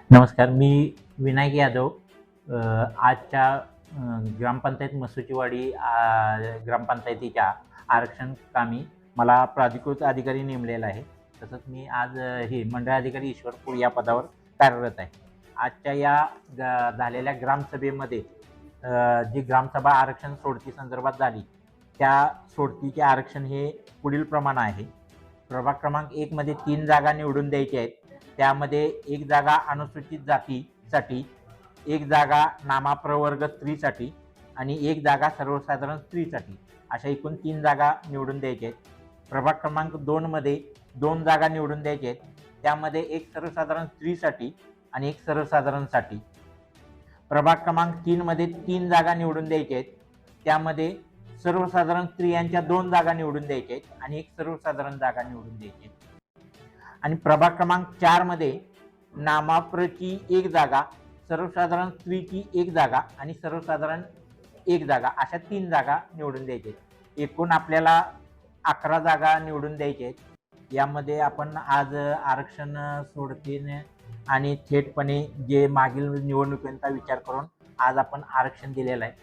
नमस्कार. मी विनायक यादव. आजच्या ग्रामपंचायत मसुचीवाडी ग्रामपंचायतीच्या आरक्षण कामी मला प्राधिकृत अधिकारी नेमलेला आहे. तसंच मी आज हे मंडळ अधिकारी ईश्वरपूर या पदावर कार्यरत आहे. आजच्या या झालेल्या ग्रामसभेमध्ये जी ग्रामसभा आरक्षण सोडती संदर्भात झाली, त्या सोडतीचे आरक्षण हे पुढील प्रमाणे आहे. प्रभाग क्रमांक 1 मध्ये 3 जागा निवडून द्यायच्या आहेत. त्यामध्ये 1 जागा अनुसूचित जातीसाठी, 1 जागा नामप्रवर्ग स्त्रीसाठी आणि 1 जागा सर्वसाधारण स्त्रीसाठी, अशा एकूण 3 जागा निवडून द्यायच्या आहेत. प्रभाग क्रमांक 2 मध्ये 2 जागा निवडून द्यायच्या आहेत. त्यामध्ये 1 सर्वसाधारण स्त्रीसाठी आणि 1 सर्वसाधारणसाठी. प्रभाग क्रमांक 3 मध्ये 3 जागा निवडून द्यायच्या आहेत. त्यामध्ये सर्वसाधारण स्त्रियांच्या 2 जागा निवडून द्यायच्या आहेत आणि 1 सर्वसाधारण जागा निवडून द्यायची आहे. आणि प्रभाग क्रमांक 4 मध्ये नामाप्रची 1 जागा, सर्वसाधारण स्त्रीची 1 जागा आणि सर्वसाधारण 1 जागा, अशा 3 जागा निवडून द्यायच्या आहेत. एकूण आपल्याला 11 जागा निवडून द्यायच्या आहेत. यामध्ये आपण आज आरक्षण सोडतीने आणि थेटपणे जे मागील निवडणुकीचा विचार करून आज आपण आरक्षण दिलेलं आहे.